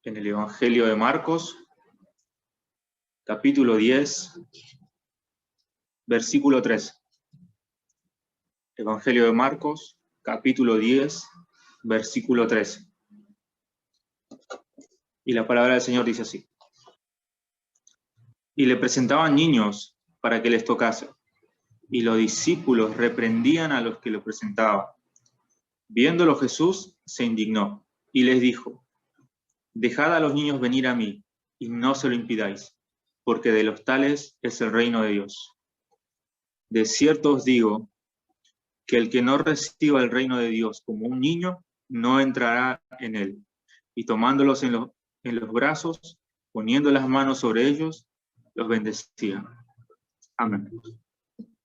en el Evangelio de Marcos, capítulo 10, versículo 3. Evangelio de Marcos, capítulo 10, versículo 3. Y la palabra del Señor dice así: y le presentaban niños para que les tocase, y los discípulos reprendían a los que lo presentaban. Viéndolo Jesús se indignó y les dijo: dejad a los niños venir a mí, y no se lo impidáis, porque de los tales es el reino de Dios. De cierto os digo, que el que no reciba el reino de Dios como un niño, no entrará en él. Y tomándolos en los brazos, poniendo las manos sobre ellos, los bendecía. Amén.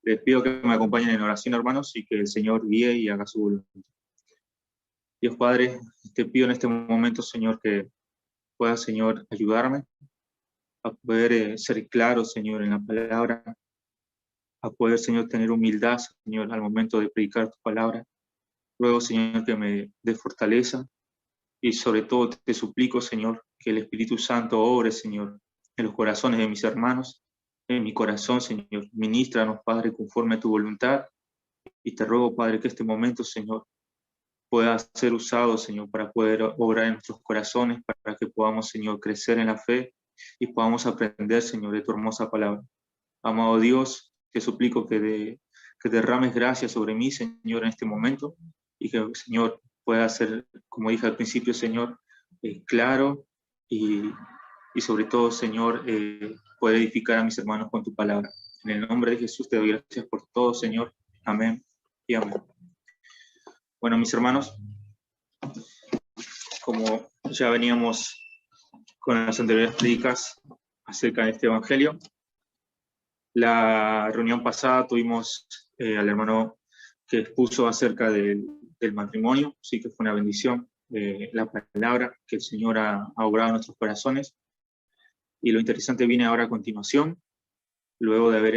Les pido que me acompañen en oración, hermanos, y que el Señor guíe y haga su voluntad. Dios Padre, te pido en este momento, Señor, que pueda, Señor, ayudarme a poder ser claro, Señor, en la palabra, a poder, Señor, tener humildad, Señor, al momento de predicar tu palabra. Ruego, Señor, que me dé fortaleza y sobre todo te suplico, Señor, que el Espíritu Santo obre, Señor, en los corazones de mis hermanos, en mi corazón, Señor. Ministranos, Padre, conforme a tu voluntad. Y te ruego, Padre, que este momento, Señor, pueda ser usado, Señor, para poder obrar en nuestros corazones, para que podamos, Señor, crecer en la fe y podamos aprender, Señor, de tu hermosa palabra. Amado Dios, te suplico que derrames gracia sobre mí, Señor, en este momento, y que, Señor, pueda ser, como dije al principio, Señor, claro y sobre todo, Señor, poder edificar a mis hermanos con tu palabra. En el nombre de Jesús te doy gracias por todo, Señor. Amén y amén. Bueno, mis hermanos, como ya veníamos con las anteriores predicas acerca de este evangelio, la reunión pasada tuvimos al hermano que expuso acerca del matrimonio, sí que fue una bendición, la palabra que el Señor ha obrado en nuestros corazones. Y lo interesante viene ahora a continuación, luego de haber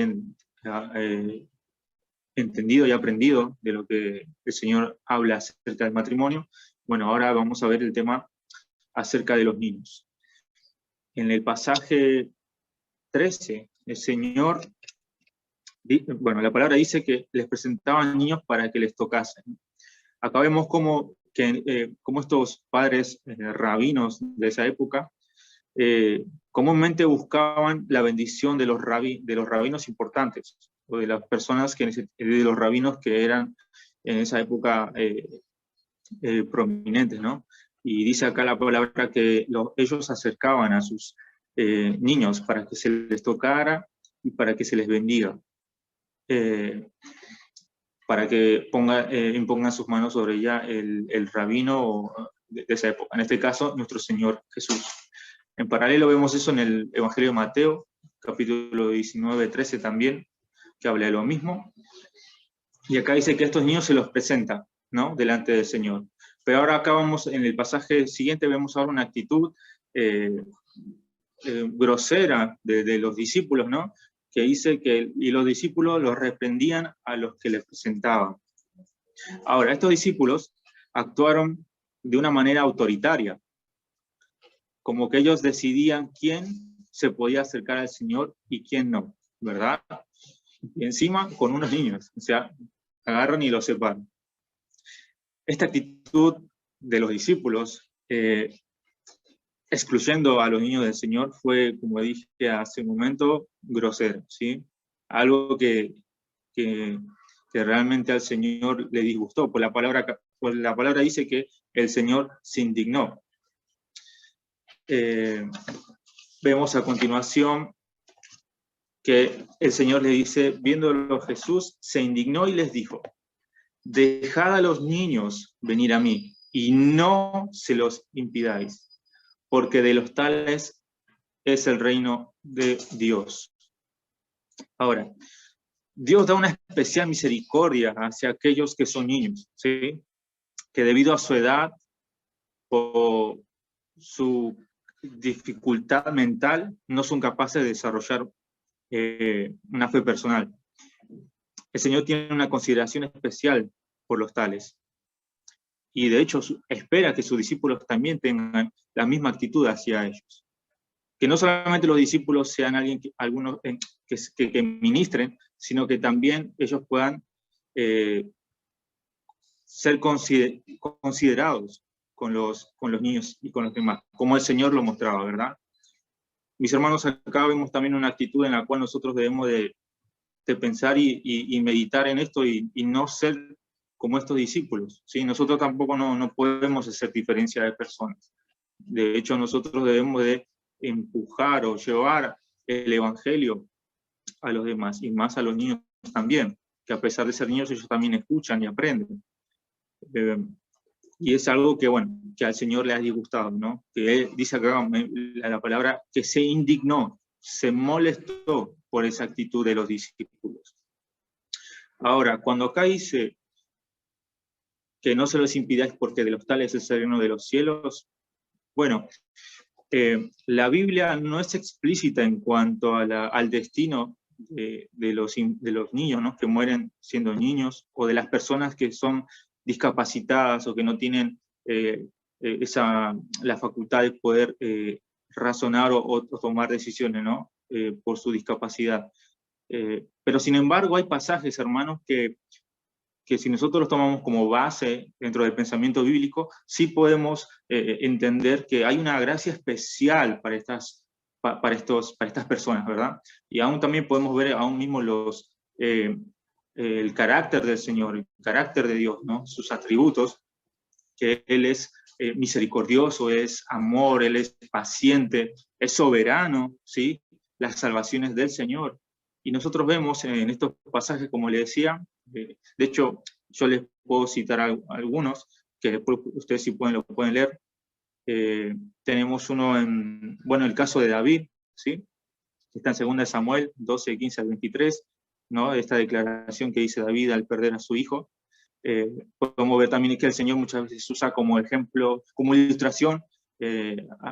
entendido y aprendido de lo que el Señor habla acerca del matrimonio. Bueno, ahora vamos a ver el tema acerca de los niños. En el pasaje 13, el Señor, bueno, la palabra dice que les presentaban niños para que les tocasen. Acá vemos cómo estos padres rabinos de esa época comúnmente buscaban la bendición de los rabinos importantes, o de las personas, de los rabinos que eran en esa época prominentes, ¿no? Y dice acá la palabra que ellos acercaban a sus niños para que se les tocara y para que se les bendiga, para que impongan sus manos sobre ella el rabino de esa época, en este caso nuestro Señor Jesús. En paralelo vemos eso en el Evangelio de Mateo, capítulo 19, 13 también, que habla de lo mismo. Y acá dice que a estos niños se los presenta, ¿no?, delante del Señor. Pero ahora acá vamos, en el pasaje siguiente, vemos ahora una actitud grosera de los discípulos, ¿no?, que dice y los discípulos los reprendían a los que les presentaban. Ahora, estos discípulos actuaron de una manera autoritaria, como que ellos decidían quién se podía acercar al Señor y quién no, ¿verdad? Y encima con unos niños, o sea, agarran y los separan. Esta actitud de los discípulos, excluyendo a los niños del Señor, fue, como dije hace un momento, grosero, ¿sí? Algo que realmente al Señor le disgustó. Por la palabra dice que el Señor se indignó. Vemos a continuación que el Señor le dice: viéndolo Jesús, se indignó y les dijo: dejad a los niños venir a mí, y no se los impidáis, porque de los tales es el reino de Dios. Ahora, Dios da una especial misericordia hacia aquellos que son niños, ¿sí?, que debido a su edad o su dificultad mental no son capaces de desarrollar una fe personal. El Señor tiene una consideración especial por los tales. y de hecho espera que sus discípulos también tengan la misma actitud hacia ellos. Que no solamente los discípulos sean algunos que ministren, sino que también ellos puedan ser considerados con los niños y con los demás, como el Señor lo mostraba, ¿verdad? Mis hermanos, acá vemos también una actitud en la cual nosotros debemos de pensar y meditar en esto y no ser como estos discípulos, ¿sí? Nosotros tampoco no podemos hacer diferencia de personas. De hecho, nosotros debemos de empujar o llevar el evangelio a los demás, y más a los niños también, que a pesar de ser niños, ellos también escuchan y aprenden. Y es algo que, bueno, que al Señor le ha disgustado, ¿no? Que él dice acá la palabra que se indignó, se molestó por esa actitud de los discípulos. Ahora, cuando acá dice que no se los impidáis porque de los tales es el reino de los cielos, bueno, la Biblia no es explícita en cuanto al destino de los niños, ¿no? Que mueren siendo niños, o de las personas que son discapacitadas o que no tienen la facultad de poder razonar o tomar decisiones, ¿no? Por su discapacidad. Pero sin embargo hay pasajes, hermanos, que si nosotros los tomamos como base dentro del pensamiento bíblico, sí podemos entender que hay una gracia especial para estas personas, ¿verdad? Y aún también podemos ver aún mismo el carácter del Señor, el carácter de Dios, ¿no? Sus atributos, que Él es misericordioso, es amor, Él es paciente, es soberano, ¿sí? Las salvaciones del Señor. Y nosotros vemos en estos pasajes, como le decía, de hecho, yo les puedo citar algunos, que después ustedes si pueden, lo pueden leer. Tenemos uno el caso de David, ¿sí? Que está en 2 Samuel 12, 15 al 23, ¿no? Esta declaración que dice David al perder a su hijo. Podemos ver también que el Señor muchas veces usa como ejemplo, como ilustración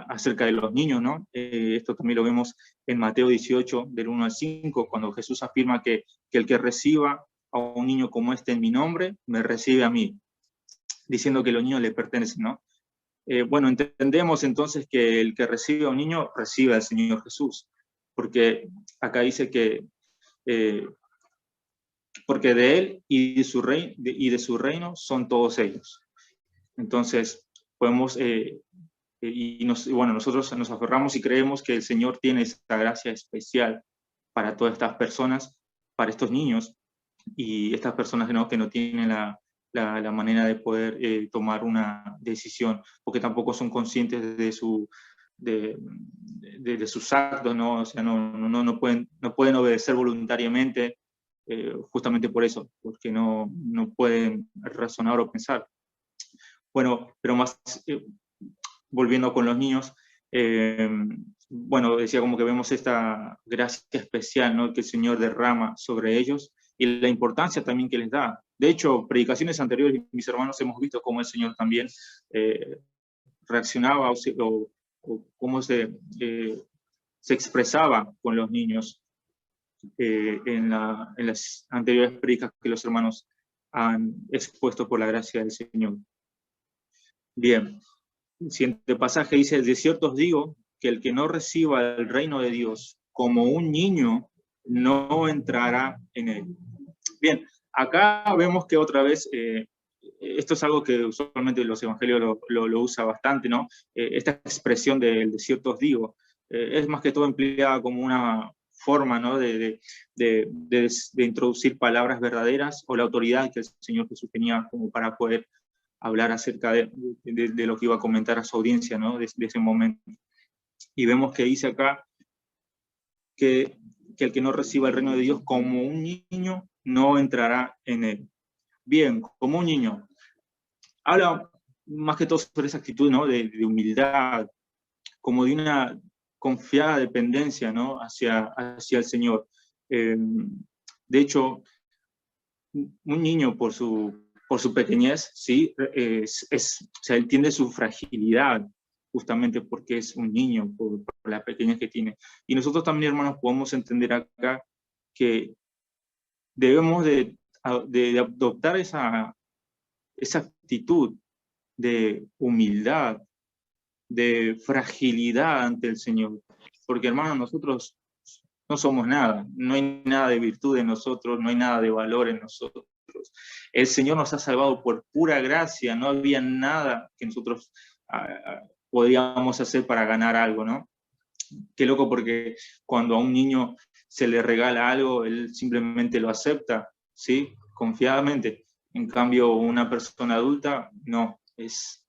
acerca de los niños, ¿no? Esto también lo vemos en Mateo 18, del 1 al 5, cuando Jesús afirma que el que reciba a un niño como este en mi nombre, me recibe a mí, diciendo que los niños le pertenecen, ¿no? Bueno, entendemos entonces que el que recibe a un niño, recibe al Señor Jesús, porque acá dice que porque de él y de su reino son todos ellos. Entonces, podemos, nosotros nos aferramos y creemos que el Señor tiene esta gracia especial para todas estas personas, para estos niños, y estas personas, ¿no? Que no tienen la manera de poder tomar una decisión, porque tampoco son conscientes de sus actos, ¿no? O sea, no pueden obedecer voluntariamente, justamente por eso, porque no pueden razonar o pensar. Bueno, pero más, volviendo con los niños, bueno, decía como que vemos esta gracia especial, ¿no? Que el Señor derrama sobre ellos y la importancia también que les da. De hecho, predicaciones anteriores, mis hermanos, hemos visto cómo el Señor también reaccionaba o cómo se expresaba con los niños en las anteriores predicas que los hermanos han expuesto por la gracia del Señor. Bien, el siguiente pasaje dice: de cierto os digo que el que no reciba el reino de Dios como un niño, no entrará en él. Bien, acá vemos que otra vez, esto es algo que usualmente los evangelios lo usa bastante, ¿no? Esta expresión de cierto os digo, es más que todo empleada como una forma, ¿no? de introducir palabras verdaderas o la autoridad que el Señor Jesús tenía como para poder hablar acerca de lo que iba a comentar a su audiencia, ¿no? De ese momento. Y vemos que dice acá que el que no reciba el reino de Dios como un niño, no entrará en él. Bien, como un niño. Habla más que todo sobre esa actitud, ¿no? de humildad, como de una confiada dependencia, ¿no? hacia el Señor. De hecho, un niño por su pequeñez, ¿sí? O sea, él entiende su fragilidad, justamente porque es un niño, por la pequeñez que tiene. Y nosotros también, hermanos, podemos entender acá que debemos de adoptar esa actitud de humildad, de fragilidad ante el Señor. Porque, hermanos, nosotros no somos nada, no hay nada de virtud en nosotros, no hay nada de valor en nosotros. El Señor nos ha salvado por pura gracia, no había nada que nosotros podíamos hacer para ganar algo, ¿no? Qué loco, porque cuando a un niño se le regala algo, él simplemente lo acepta, ¿sí? Confiadamente. En cambio, una persona adulta, no, es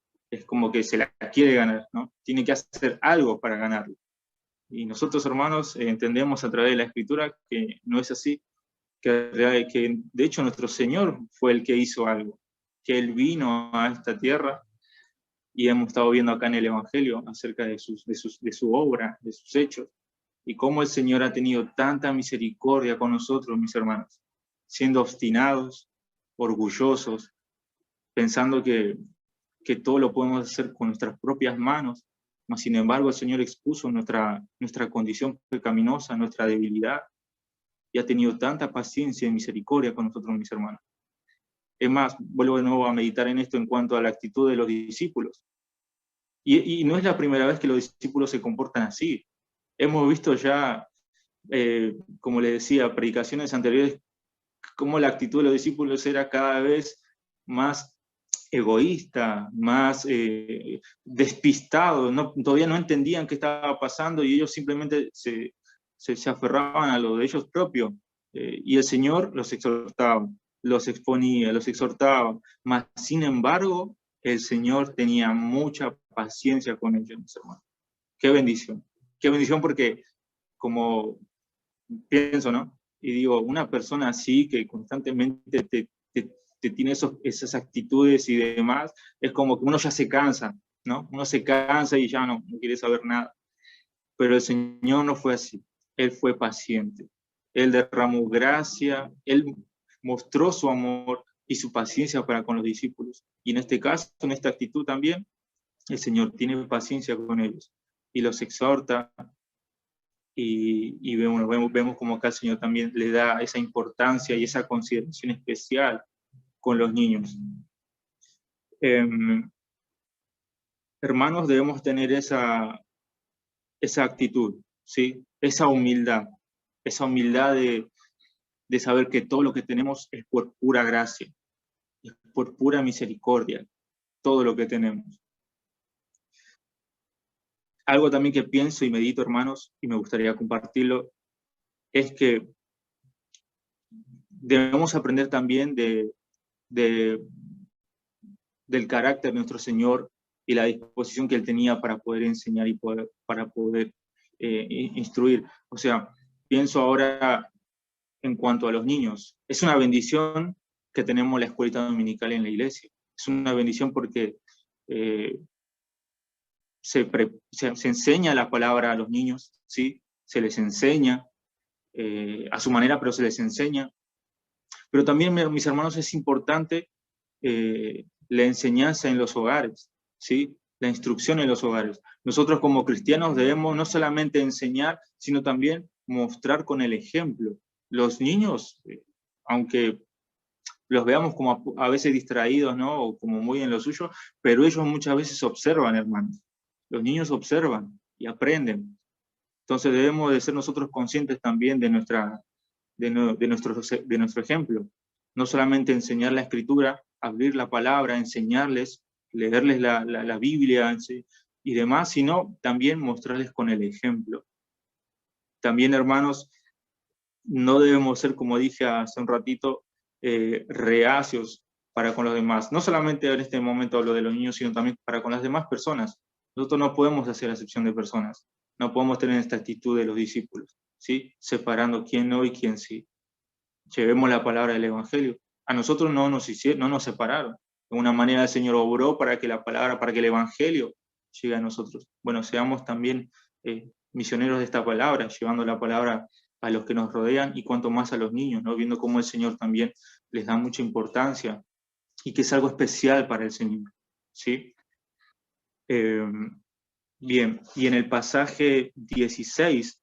como que se la quiere ganar, ¿no? Tiene que hacer algo para ganarlo. Y nosotros, hermanos, entendemos a través de la Escritura que no es así, que de hecho nuestro Señor fue el que hizo algo, que Él vino a esta tierra, y hemos estado viendo acá en el Evangelio acerca de su obra, de sus hechos, y cómo el Señor ha tenido tanta misericordia con nosotros, mis hermanos, siendo obstinados, orgullosos, pensando que todo lo podemos hacer con nuestras propias manos, mas sin embargo el Señor expuso nuestra condición pecaminosa, nuestra debilidad, y ha tenido tanta paciencia y misericordia con nosotros, mis hermanos. Es más, vuelvo de nuevo a meditar en esto en cuanto a la actitud de los discípulos. Y no es la primera vez que los discípulos se comportan así. Hemos visto ya, como les decía, predicaciones anteriores, cómo la actitud de los discípulos era cada vez más egoísta, más despistado, todavía no entendían qué estaba pasando y ellos simplemente se aferraban a lo de ellos propios. Y el Señor los exhortaba, los exponía, los exhortaba, mas sin embargo el Señor tenía mucha paciencia con ellos, mis hermanos. Qué bendición porque como pienso, ¿no? Y digo, una persona así que constantemente te tiene esas actitudes y demás, es como que uno ya se cansa, ¿no? Uno se cansa y ya no quiere saber nada. Pero el Señor no fue así. Él fue paciente. Él derramó gracia, Él mostró su amor y su paciencia para con los discípulos. Y en este caso, en esta actitud también, el Señor tiene paciencia con ellos y los exhorta, y vemos como acá el Señor también le da esa importancia y esa consideración especial con los niños. Hermanos, debemos tener esa actitud, ¿sí? Esa humildad de saber que todo lo que tenemos es por pura gracia, es por pura misericordia, todo lo que tenemos. Algo también que pienso y medito, hermanos, y me gustaría compartirlo, es que debemos aprender también del carácter de nuestro Señor y la disposición que Él tenía para poder enseñar y para poder instruir. O sea, pienso ahora en cuanto a los niños. Es una bendición que tenemos la escuelita dominical en la iglesia. Es una bendición porque se enseña la palabra a los niños, ¿sí? Se les enseña a su manera, pero se les enseña. Pero también, mis hermanos, es importante la enseñanza en los hogares, ¿sí? La instrucción en los hogares. Nosotros como cristianos debemos no solamente enseñar, sino también mostrar con el ejemplo. Los niños, aunque los veamos como a veces distraídos, ¿no? O como muy en lo suyo, pero ellos muchas veces observan, hermanos. Los niños observan y aprenden. Entonces debemos de ser nosotros conscientes también de nuestro ejemplo. No solamente enseñar la escritura, abrir la palabra, enseñarles, leerles la Biblia, ¿sí? Y demás, sino también mostrarles con el ejemplo. También, hermanos, no debemos ser, como dije hace un ratito, reacios para con los demás. No solamente en este momento hablo de los niños, sino también para con las demás personas. Nosotros no podemos hacer acepción de personas. No podemos tener esta actitud de los discípulos, ¿sí? Separando quién no y quién sí. Llevemos la palabra del Evangelio. A nosotros no nos separaron. De una manera el Señor obró para que la palabra, para que el Evangelio llegue a nosotros. Bueno, seamos también misioneros de esta palabra, llevando la palabra a los que nos rodean y cuanto más a los niños, ¿no? Viendo cómo el Señor también les da mucha importancia y que es algo especial para el Señor, ¿sí? Bien, y en el pasaje 16,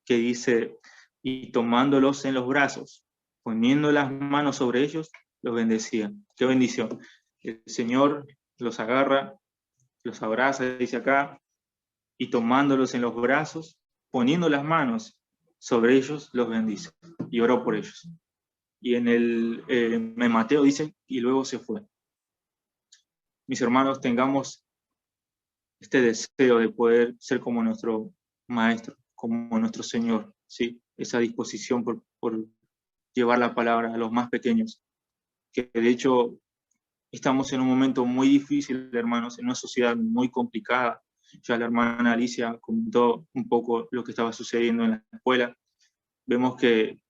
que dice, y tomándolos en los brazos, poniendo las manos sobre ellos, los bendecía. ¡Qué bendición! El Señor los agarra, los abraza, dice acá, y tomándolos en los brazos, poniendo las manos sobre ellos, los bendice y oró por ellos. Y en Mateo dice, y luego se fue. Mis hermanos, tengamos este deseo de poder ser como nuestro Maestro, como nuestro Señor, ¿sí? Esa disposición por llevar la palabra a los más pequeños, que de hecho estamos en un momento muy difícil, hermanos, en una sociedad muy complicada. Ya la hermana Alicia comentó un poco lo que estaba sucediendo en la escuela. Vemos que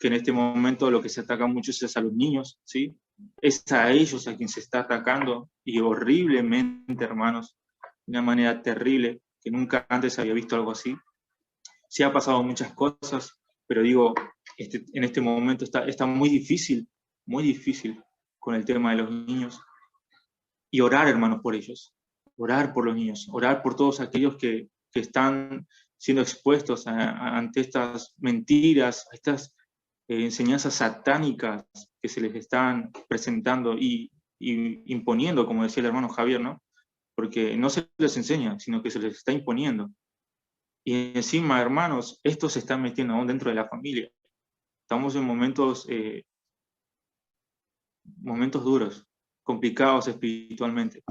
en este momento lo que se ataca mucho es a los niños, ¿sí? Es a ellos a quien se está atacando, y horriblemente, hermanos, de una manera terrible, que nunca antes había visto algo así. Sí ha pasado muchas cosas, pero digo, en este momento está muy difícil con el tema de los niños. Y orar, hermanos, por ellos, orar por los niños, orar por todos aquellos que están siendo expuestos ante estas mentiras, a estas enseñanzas satánicas que se les están presentando y imponiendo, como decía el hermano Javier, ¿no? Porque no se les enseña, sino que se les está imponiendo. Y encima, hermanos, esto se está metiendo aún dentro de la familia. Estamos en momentos duros, complicados espiritualmente,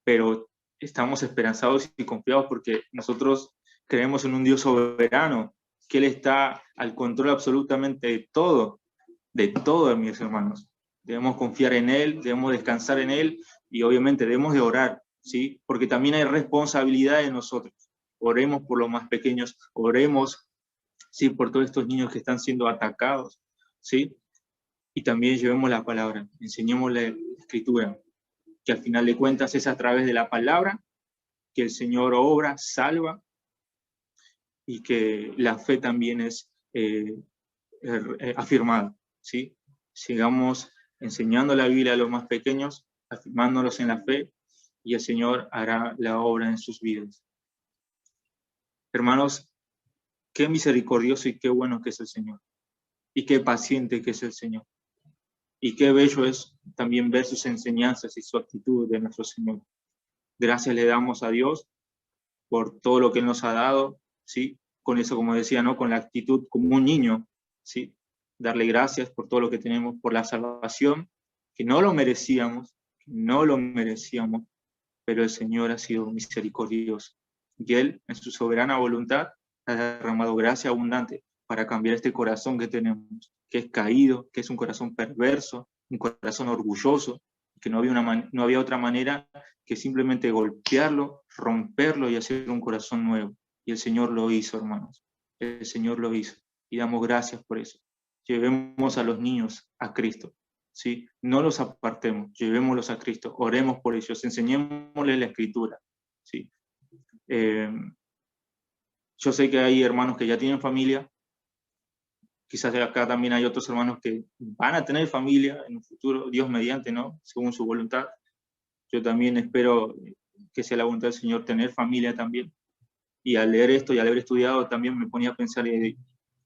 pero estamos esperanzados y confiados porque nosotros creemos en un Dios soberano, que Él está al control absolutamente de todo, mis hermanos. Debemos confiar en Él, debemos descansar en Él y obviamente debemos de orar, ¿sí? Porque también hay responsabilidad en nosotros. Oremos por los más pequeños, oremos, ¿sí? Por todos estos niños que están siendo atacados, ¿sí? Y también llevemos la palabra, enseñemos la escritura, que al final de cuentas es a través de la palabra que el Señor obra, salva, y que la fe también es afirmada, ¿sí? Sigamos enseñando la Biblia a los más pequeños, afirmándolos en la fe, y el Señor hará la obra en sus vidas. Hermanos, qué misericordioso y qué bueno que es el Señor, y qué paciente que es el Señor. Y qué bello es también ver sus enseñanzas y su actitud de nuestro Señor. Gracias le damos a Dios por todo lo que Él nos ha dado, ¿sí? Con eso, como decía, ¿no? Con la actitud como un niño, ¿sí? Darle gracias por todo lo que tenemos, por la salvación, que no lo merecíamos, pero el Señor ha sido misericordioso. Y Él, en su soberana voluntad, ha derramado gracia abundante para cambiar este corazón que tenemos, que es caído, que es un corazón perverso, un corazón orgulloso, que no había otra manera que simplemente golpearlo, romperlo y hacer un corazón nuevo. Y el Señor lo hizo, hermanos. El Señor lo hizo. Y damos gracias por eso. Llevemos a los niños a Cristo, ¿sí? No los apartemos, llevémoslos a Cristo, oremos por ellos, enseñémosles la Escritura, ¿sí? Yo sé que hay hermanos que ya tienen familia, quizás acá también hay otros hermanos que van a tener familia en un futuro, Dios mediante, ¿no? Según su voluntad. Yo también espero que sea la voluntad del Señor tener familia también. Y al leer esto y al haber estudiado también me ponía a pensar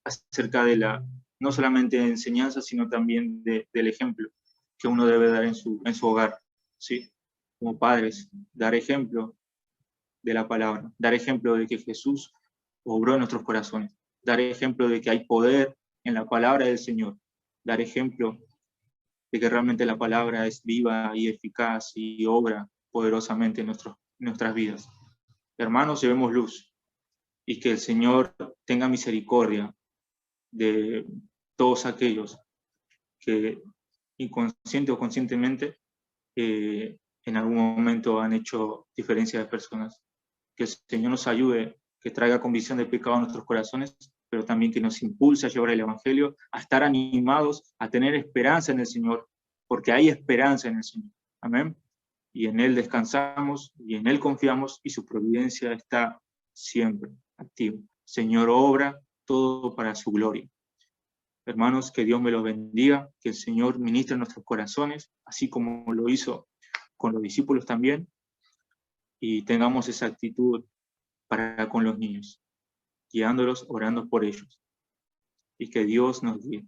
acerca de no solamente de enseñanza, sino también del ejemplo que uno debe dar en su hogar, ¿sí? Como padres, dar ejemplo de la palabra, dar ejemplo de que Jesús obró en nuestros corazones, dar ejemplo de que hay poder en la palabra del Señor, dar ejemplo de que realmente la palabra es viva y eficaz y obra poderosamente en nuestras vidas. Hermanos, llevemos luz y que el Señor tenga misericordia de todos aquellos que inconsciente o conscientemente en algún momento han hecho diferencia de personas. Que el Señor nos ayude, que traiga convicción de pecado a nuestros corazones, pero también que nos impulse a llevar el Evangelio, a estar animados, a tener esperanza en el Señor, porque hay esperanza en el Señor. Amén. Y en Él descansamos, y en Él confiamos, y su providencia está siempre activa. Señor, obra todo para su gloria. Hermanos, que Dios me los bendiga, que el Señor ministre en nuestros corazones, así como lo hizo con los discípulos también, y tengamos esa actitud para con los niños, guiándolos, orando por ellos, y que Dios nos guíe.